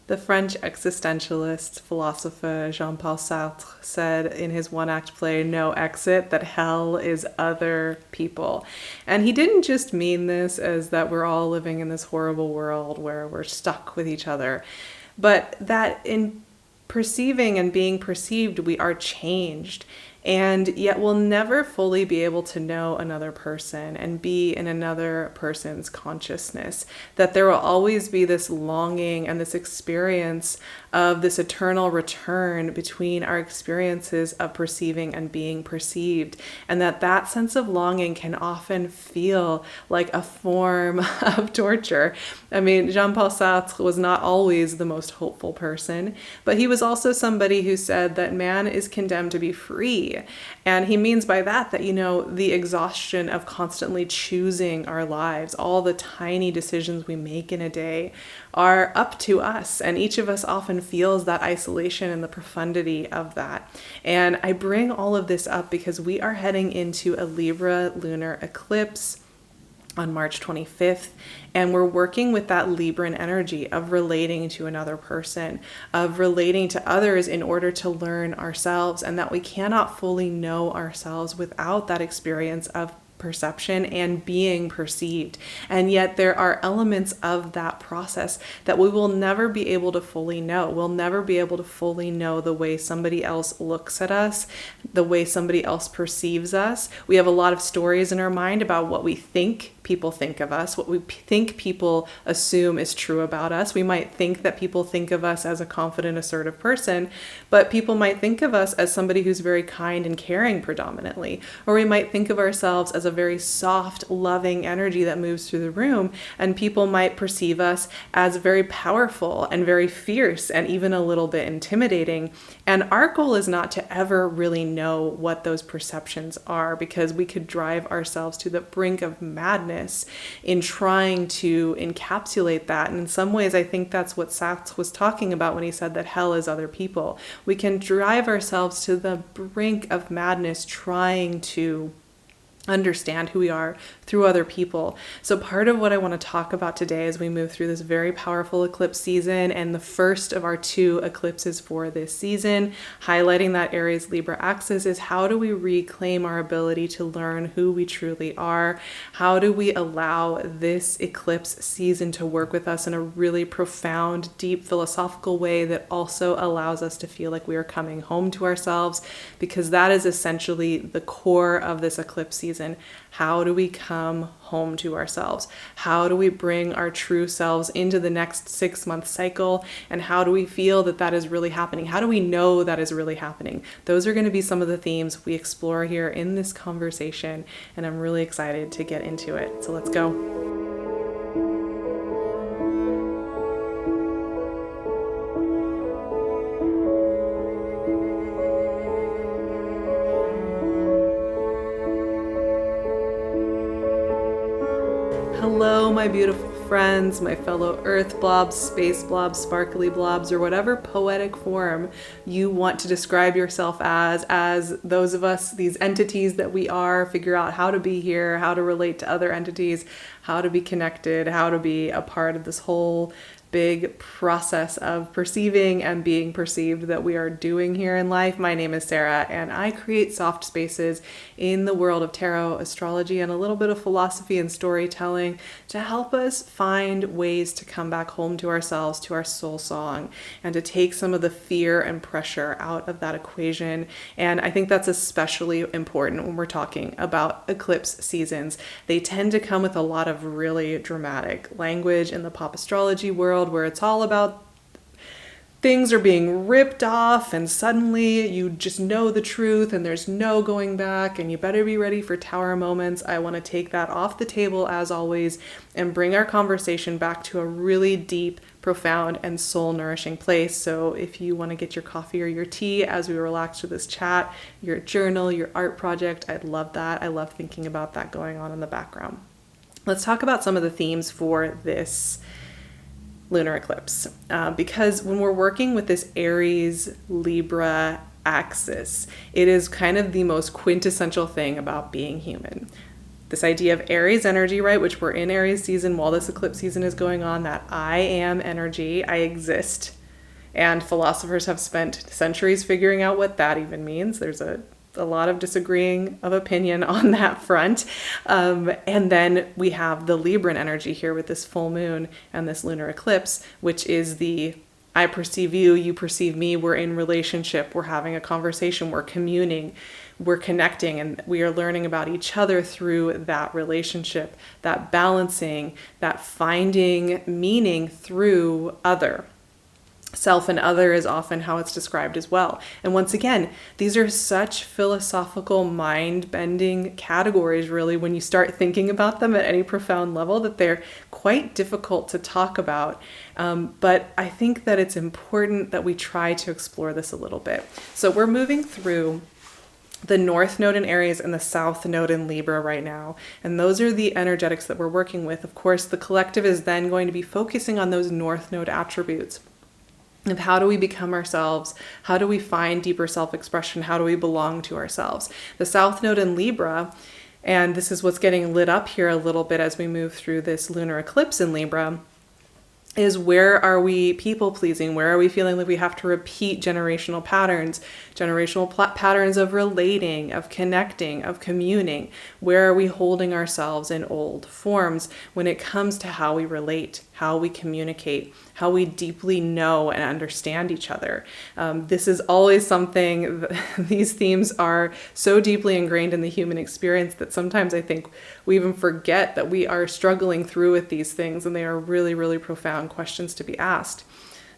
The French existentialist philosopher Jean-Paul Sartre said in his one-act play No Exit that hell is other people. And he didn't just mean this as that we're all living in this horrible world where we're stuck with each other, but that in perceiving and being perceived, we are changed. And yet we'll never fully be able to know another person and be in another person's consciousness. That there will always be this longing and this experience of this eternal return between our experiences of perceiving and being perceived. And that sense of longing can often feel like a form of torture. I mean, Jean-Paul Sartre was not always the most hopeful person, but he was also somebody who said that man is condemned to be free. And he means by that, the exhaustion of constantly choosing our lives, all the tiny decisions we make in a day are up to us. And each of us often feels that isolation and the profundity of that. And I bring all of this up because we are heading into a Libra lunar eclipse on March 25th. And we're working with that Libran energy of relating to another person, of relating to others in order to learn ourselves, and that we cannot fully know ourselves without that experience of perception and being perceived. And yet there are elements of that process that we will never be able to fully know. We'll never be able to fully know the way somebody else looks at us, the way somebody else perceives us. We have a lot of stories in our mind about what we think people think of us, what we think people assume is true about us. We might think that people think of us as a confident, assertive person, but people might think of us as somebody who's very kind and caring predominantly. Or we might think of ourselves as a very soft, loving energy that moves through the room, and people might perceive us as very powerful and very fierce and even a little bit intimidating. And our goal is not to ever really know what those perceptions are, because we could drive ourselves to the brink of madness in trying to encapsulate that. And in some ways, I think that's what Sartre was talking about when he said that hell is other people. We can drive ourselves to the brink of madness trying to understand who we are through other people. So part of what I want to talk about today as we move through this very powerful eclipse season, and the first of our 2 eclipses for this season, highlighting that Aries Libra axis, is how do we reclaim our ability to learn who we truly are? How do we allow this eclipse season to work with us in a really profound, deep philosophical way that also allows us to feel like we are coming home to ourselves? Because that is essentially the core of this eclipse season. How do we come home to ourselves? How do we bring our true selves into the next 6-month cycle? And how do we feel that that is really happening? How do we know that is really happening? Those are going to be some of the themes we explore here in this conversation, and I'm really excited to get into it. So let's go. Hello, my beautiful friends, my fellow earth blobs, space blobs, sparkly blobs, or whatever poetic form you want to describe yourself as those of us, these entities that we are, figure out how to be here, how to relate to other entities, how to be connected, how to be a part of this whole big process of perceiving and being perceived that we are doing here in life. My name is Sarah, and I create soft spaces in the world of tarot, astrology, and a little bit of philosophy and storytelling to help us find ways to come back home to ourselves, to our soul song, and to take some of the fear and pressure out of that equation. And I think that's especially important when we're talking about eclipse seasons. They tend to come with a lot of really dramatic language in the pop astrology world, where it's all about things are being ripped off and suddenly you just know the truth and there's no going back and you better be ready for tower moments. I want to take that off the table as always and bring our conversation back to a really deep, profound, and soul nourishing place. So if you want to get your coffee or your tea as we relax to this chat, your journal, your art project, I'd love that. I love thinking about that going on in the background. Let's talk about some of the themes for this lunar eclipse, because when we're working with this Aries Libra axis, it is kind of the most quintessential thing about being human. This idea of Aries energy, right, which we're in Aries season while this eclipse season is going on, that I am energy, I exist. And philosophers have spent centuries figuring out what that even means. There's a lot of disagreeing of opinion on that front. And then we have the Libran energy here with this full moon and this lunar eclipse, which is the I perceive you, you perceive me, we're in relationship, we're having a conversation, we're communing, we're connecting, and we are learning about each other through that relationship, that balancing, that finding meaning through other. Self and other is often how it's described as well. And once again, these are such philosophical, mind-bending categories, really, when you start thinking about them at any profound level, that they're quite difficult to talk about. But I think that it's important that we try to explore this a little bit. So we're moving through the North Node in Aries and the South Node in Libra right now. And those are the energetics that we're working with. Of course, the collective is then going to be focusing on those North Node attributes. Of how do we become ourselves? How do we find deeper self-expression? How do we belong to ourselves? The South Node in Libra, and this is what's getting lit up here a little bit as we move through this lunar eclipse in Libra, is where are we people pleasing? Where are we feeling like we have to repeat generational patterns, patterns of relating, of connecting, of communing? Where are we holding ourselves in old forms when it comes to how we relate, how we communicate, how we deeply know and understand each other? This is always something, these themes are so deeply ingrained in the human experience that sometimes I think we even forget that we are struggling through with these things, and they are really, really profound questions to be asked.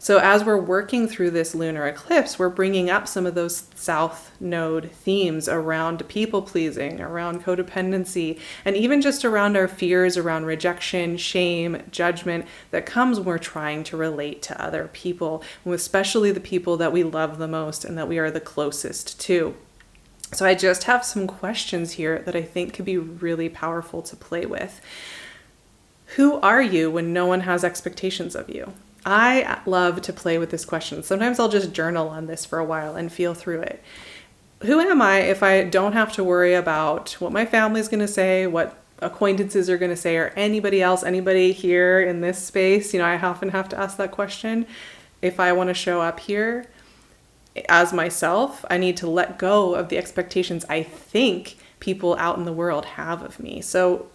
So as we're working through this lunar eclipse, we're bringing up some of those South Node themes around people pleasing, around codependency, and even just around our fears around rejection, shame, judgment that comes when we're trying to relate to other people, especially the people that we love the most and that we are the closest to. So I just have some questions here that I think could be really powerful to play with. Who are you when no one has expectations of you? I love to play with this question. Sometimes I'll just journal on this for a while and feel through it. Who am I if I don't have to worry about what my family's going to say, what acquaintances are going to say, or anybody else, anybody here in this space? You know, I often have to ask that question. If I want to show up here as myself, I need to let go of the expectations I think people out in the world have of me. So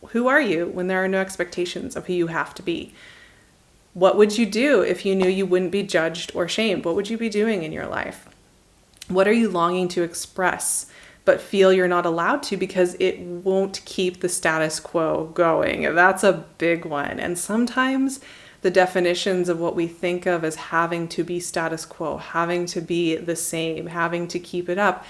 who are you when there are no expectations of who you have to be? What would you do if you knew you wouldn't be judged or shamed? What would you be doing in your life? What are you longing to express but feel you're not allowed to because it won't keep the status quo going? That's a big one. And sometimes the definitions of what we think of as having to be status quo, having to be the same, having to keep it up,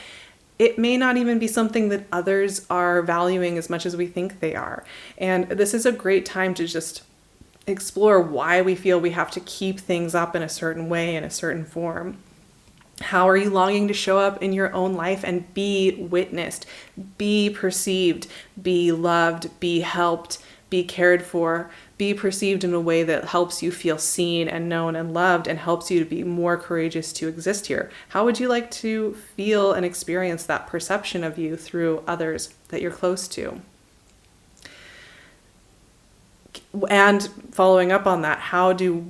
it may not even be something that others are valuing as much as we think they are. And this is a great time to just explore why we feel we have to keep things up in a certain way, in a certain form. How are you longing to show up in your own life and be witnessed, be perceived, be loved, be helped, be cared for, be perceived in a way that helps you feel seen and known and loved and helps you to be more courageous to exist here? How would you like to feel and experience that perception of you through others that you're close to? And following up on that, how do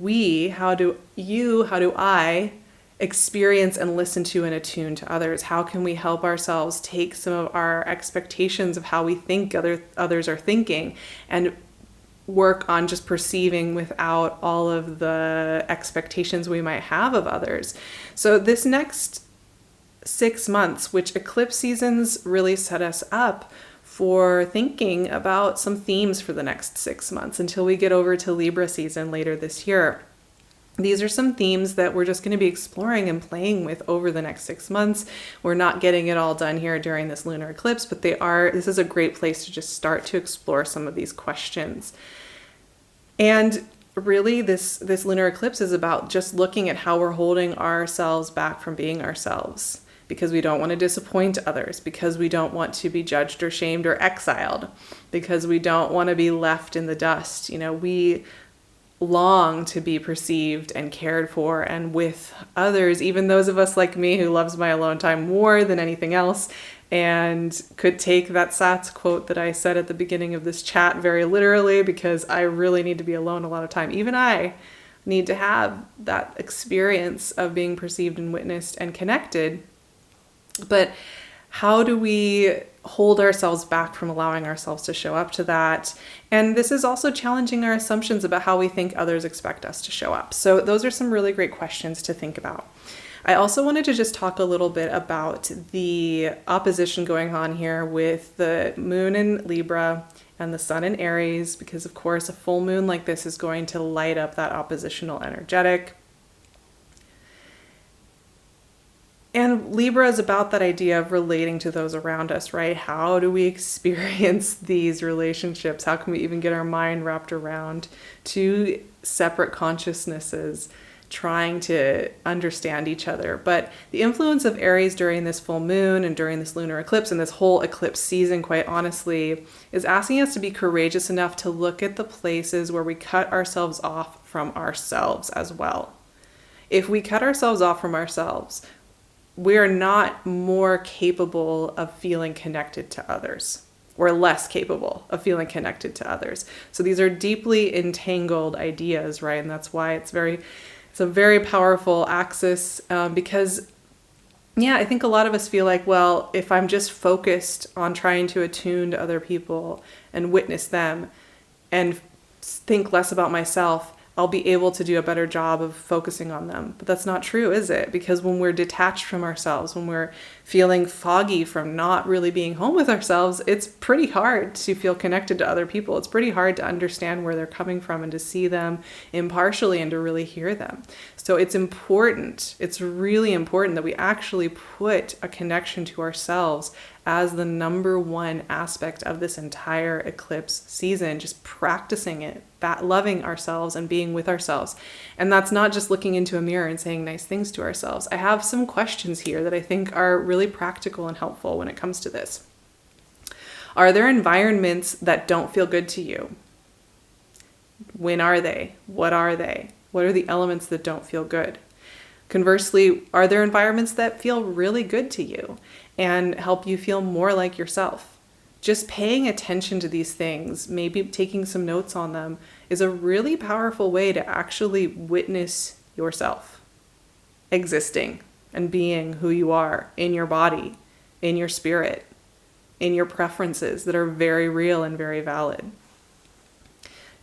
I experience and listen to and attune to others? How can we help ourselves take some of our expectations of how we think others are thinking and work on just perceiving without all of the expectations we might have of others? So this next 6 months, which eclipse seasons really set us up for thinking about some themes for the next 6 months until we get over to Libra season later this year. These are some themes that we're just going to be exploring and playing with over the next 6 months. We're not getting it all done here during this lunar eclipse, but this is a great place to just start to explore some of these questions. And really this lunar eclipse is about just looking at how we're holding ourselves back from being ourselves, because we don't want to disappoint others, because we don't want to be judged or shamed or exiled, because we don't want to be left in the dust. You know, we long to be perceived and cared for and with others, even those of us like me who loves my alone time more than anything else. and could take that Sats quote that I said at the beginning of this chat very literally, because I really need to be alone a lot of time. Even I need to have that experience of being perceived and witnessed and connected. But how do we hold ourselves back from allowing ourselves to show up to that? And this is also challenging our assumptions about how we think others expect us to show up. So those are some really great questions to think about. I also wanted to just talk a little bit about the opposition going on here with the moon in Libra and the sun in Aries, because of course a full moon like this is going to light up that oppositional energetic. And Libra is about that idea of relating to those around us, right? How do we experience these relationships? How can we even get our mind wrapped around two separate consciousnesses trying to understand each other? But the influence of Aries during this full moon and during this lunar eclipse and this whole eclipse season, quite honestly, is asking us to be courageous enough to look at the places where we cut ourselves off from ourselves as well. If we cut ourselves off from ourselves, we're not more capable of feeling connected to others. We're less capable of feeling connected to others. So these are deeply entangled ideas, right? And that's why it's a very powerful axis, because I think a lot of us feel like, well, if I'm just focused on trying to attune to other people and witness them and think less about myself, I'll be able to do a better job of focusing on them. But that's not true, is it? Because when we're detached from ourselves, when we're feeling foggy from not really being home with ourselves, it's pretty hard to feel connected to other people. It's pretty hard to understand where they're coming from and to see them impartially and to really hear them. So it's really important that we actually put a connection to ourselves as the number one aspect of this entire eclipse season, just practicing it, loving ourselves and being with ourselves. And that's not just looking into a mirror and saying nice things to ourselves. I have some questions here that I think are really practical and helpful when it comes to this. Are there environments that don't feel good to you? When are they? What are they? What are the elements that don't feel good? Conversely, are there environments that feel really good to you and help you feel more like yourself? Just paying attention to these things, maybe taking some notes on them, is a really powerful way to actually witness yourself existing and being who you are in your body, in your spirit, in your preferences that are very real and very valid.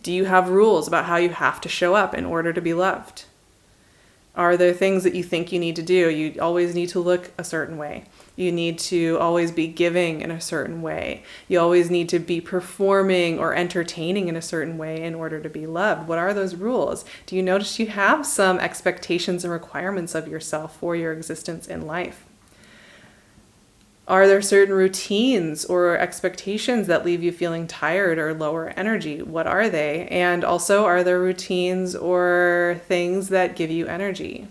Do you have rules about how you have to show up in order to be loved? Are there things that you think you need to do? You always need to look a certain way. You need to always be giving in a certain way. You always need to be performing or entertaining in a certain way in order to be loved. What are those rules? Do you notice you have some expectations and requirements of yourself for your existence in life? Are there certain routines or expectations that leave you feeling tired or lower energy? What are they? And also, are there routines or things that give you energy?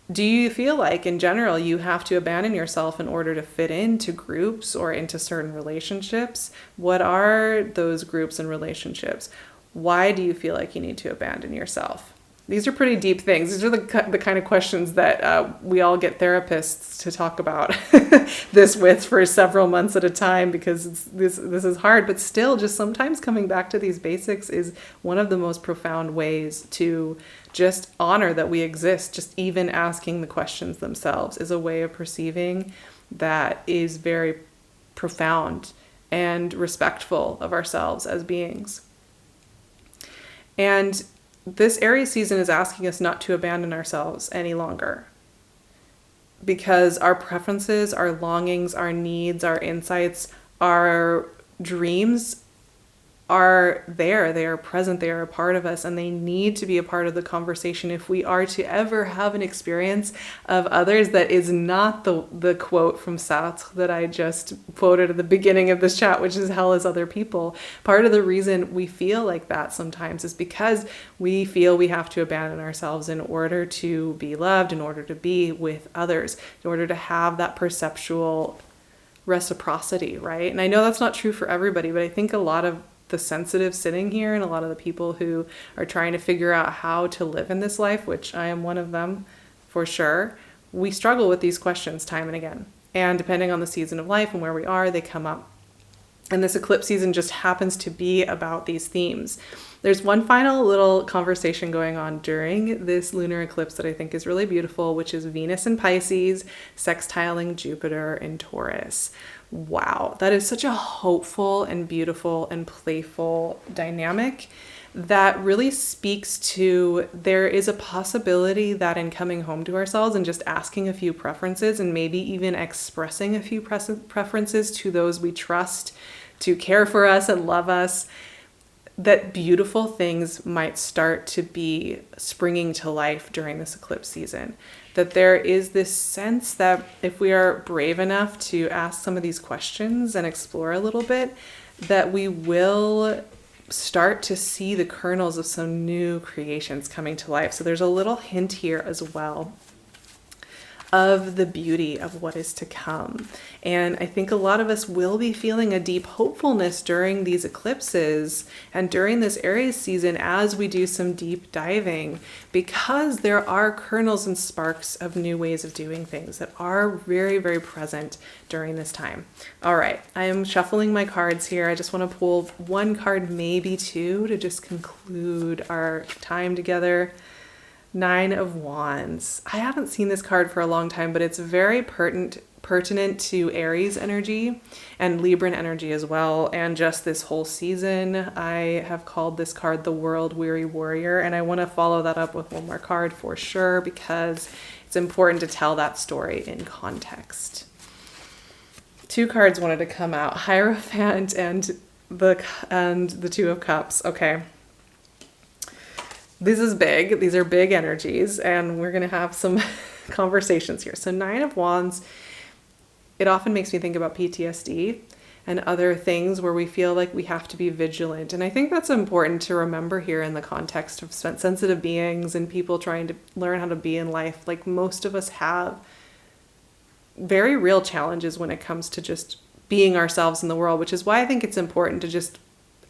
Do you feel like, in general, you have to abandon yourself in order to fit into groups or into certain relationships? What are those groups and relationships? Why do you feel like you need to abandon yourself? These are pretty deep things. These are the kind of questions that we all get therapists to talk about this with for several months at a time, because this is hard. But still, just sometimes coming back to these basics is one of the most profound ways to just honor that we exist. Just even asking the questions themselves is a way of perceiving that is very profound and respectful of ourselves as beings. And this Aries season is asking us not to abandon ourselves any longer, because our preferences, our longings, our needs, our insights, our dreams are there. They are present. They are a part of us, and they need to be a part of the conversation if we are to ever have an experience of others that is not the quote from Sartre that I just quoted at the beginning of this chat, which is hell is other people. Part of the reason we feel like that sometimes is because we feel we have to abandon ourselves in order to be loved, in order to be with others, in order to have that perceptual reciprocity, right? And I know that's not true for everybody, but I think a lot of the sensitive sitting here and a lot of the people who are trying to figure out how to live in this life, which I am one of them for sure, we struggle with these questions time and again. And depending on the season of life and where we are, they come up. And this eclipse season just happens to be about these themes. There's one final little conversation going on during this lunar eclipse that I think is really beautiful, which is Venus in Pisces sextiling Jupiter in Taurus. Wow, that is such a hopeful and beautiful and playful dynamic that really speaks to there is a possibility that in coming home to ourselves and just asking a few preferences and maybe even expressing a few preferences to those we trust to care for us and love us, that beautiful things might start to be springing to life during this eclipse season. That there is this sense that if we are brave enough to ask some of these questions and explore a little bit, that we will start to see the kernels of some new creations coming to life. So there's a little hint here as well of the beauty of what is to come. And I think a lot of us will be feeling a deep hopefulness during these eclipses and during this Aries season as we do some deep diving, because there are kernels and sparks of new ways of doing things that are very, very present during this time. All right, I am shuffling my cards here. I just want to pull one card, maybe two, to just conclude our time together. Nine of Wands. I haven't seen this card for a long time, but it's very pertinent to Aries energy and Libran energy as well. And just this whole season, I have called this card the World Weary Warrior. And I want to follow that up with one more card for sure, because it's important to tell that story in context. Two cards wanted to come out, Hierophant and the Two of Cups. Okay. This is big. These are big energies, and we're going to have some conversations here. So Nine of Wands, it often makes me think about PTSD and other things where we feel like we have to be vigilant. And I think that's important to remember here in the context of sensitive beings and people trying to learn how to be in life. Like, most of us have very real challenges when it comes to just being ourselves in the world, which is why I think it's important to just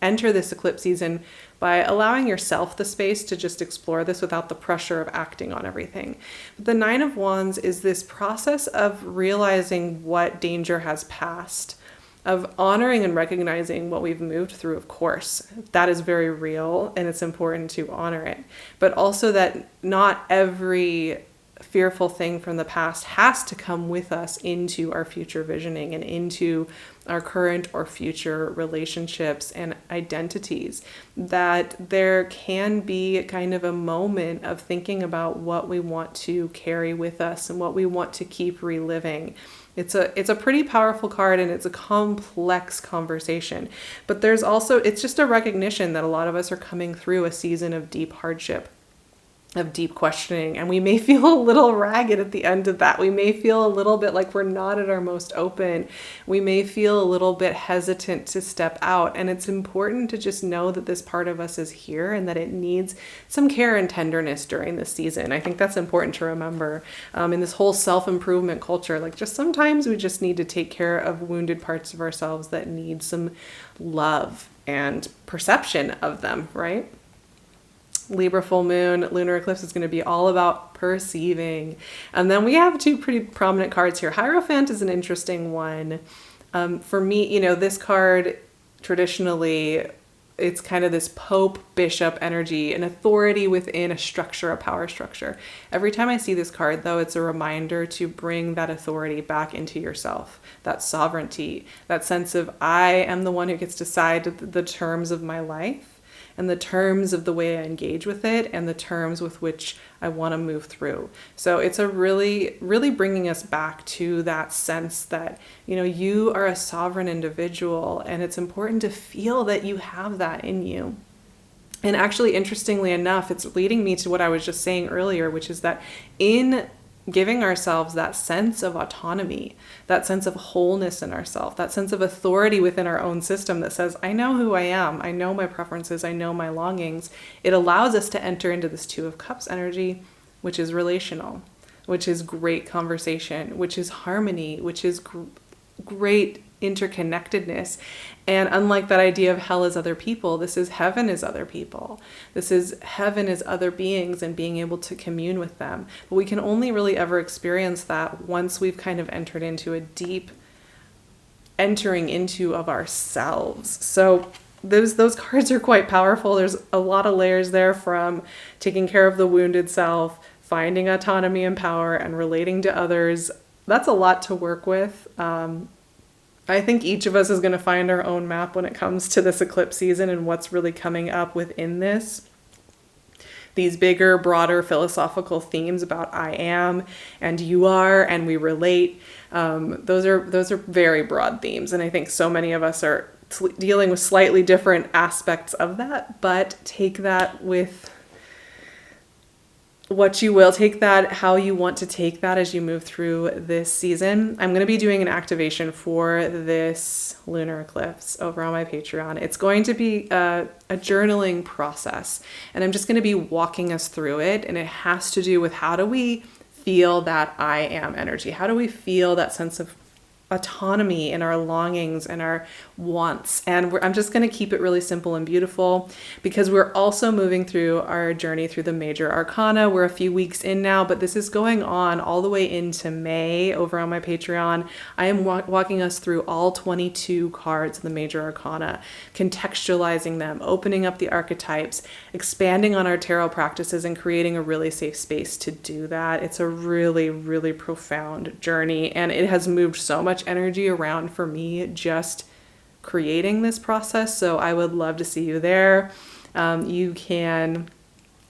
enter this eclipse season by allowing yourself the space to just explore this without the pressure of acting on everything. But the Nine of Wands is this process of realizing what danger has passed, of honoring and recognizing what we've moved through. Of course, that is very real and it's important to honor it, but also that not every fearful thing from the past has to come with us into our future visioning and into our current or future relationships and identities. That there can be kind of a moment of thinking about what we want to carry with us and what we want to keep reliving. It's a pretty powerful card, and it's a complex conversation. But there's also, it's just a recognition that a lot of us are coming through a season of deep hardship, of deep questioning, and we may feel a little ragged at the end of that. We may feel a little bit like we're not at our most open. We may feel a little bit hesitant to step out, and it's important to just know that this part of us is here and that it needs some care and tenderness during this season. I think that's important to remember in this whole self-improvement culture. Like, just sometimes we just need to take care of wounded parts of ourselves that need some love and perception of them, right? Libra full moon, lunar eclipse is going to be all about perceiving. And then we have two pretty prominent cards here. Hierophant is an interesting one. For me, this card traditionally, it's kind of this Pope Bishop energy, an authority within a structure, a power structure. Every time I see this card, though, it's a reminder to bring that authority back into yourself, that sovereignty, that sense of I am the one who gets to decide the terms of my life, and the terms of the way I engage with it, and the terms with which I want to move through. So it's a really, really bringing us back to that sense that, you are a sovereign individual, and it's important to feel that you have that in you. And actually, interestingly enough, it's leading me to what I was just saying earlier, which is that in giving ourselves that sense of autonomy, that sense of wholeness in ourselves, that sense of authority within our own system that says, I know who I am, I know my preferences, I know my longings, it allows us to enter into this Two of Cups energy, which is relational, which is great conversation, which is harmony, which is great interconnectedness. And unlike that idea of hell is other people, this is heaven is other people. This is heaven is other beings and being able to commune with them. But we can only really ever experience that once we've kind of entered into a deep entering into of ourselves. So those cards are quite powerful. There's a lot of layers there, from taking care of the wounded self, finding autonomy and power, and relating to others. That's a lot to work with. I think each of us is going to find our own map when it comes to this eclipse season and what's really coming up within this. These bigger, broader philosophical themes about I am and you are and we relate. Those are very broad themes. And I think so many of us are dealing with slightly different aspects of that, but take that with what you will. Take that how you want to take that as you move through this season. I'm going to be doing an activation for this lunar eclipse over on my Patreon. It's going to be a journaling process, and I'm just going to be walking us through it. And it has to do with, how do we feel that I am energy? How do we feel that sense of autonomy in our longings and our wants? And I'm just going to keep it really simple and beautiful, because we're also moving through our journey through the Major Arcana. We're a few weeks in now, but this is going on all the way into May over on my Patreon. I am walking us through all 22 cards of the Major Arcana, contextualizing them, opening up the archetypes, expanding on our tarot practices, and creating a really safe space to do that. It's a really, really profound journey, and it has moved so much energy around for me just creating this process. So I would love to see you there. You can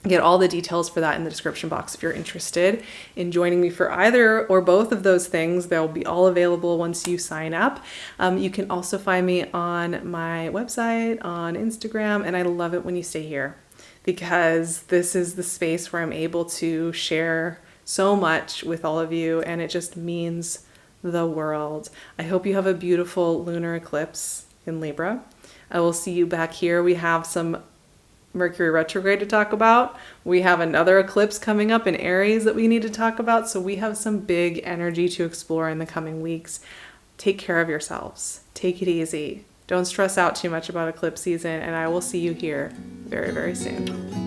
get all the details for that in the description box if you're interested in joining me for either or both of those things. They'll be all available once you sign up. You can also find me on my website, on Instagram, and I love it when you stay here, because this is the space where I'm able to share so much with all of you, and it just means the world. I hope you have a beautiful lunar eclipse in Libra. I will see you back here. We have some Mercury retrograde to talk about. We have another eclipse coming up in Aries that we need to talk about. So we have some big energy to explore in the coming weeks. Take care of yourselves. Take it easy. Don't stress out too much about eclipse season, and I will see you here very, very soon.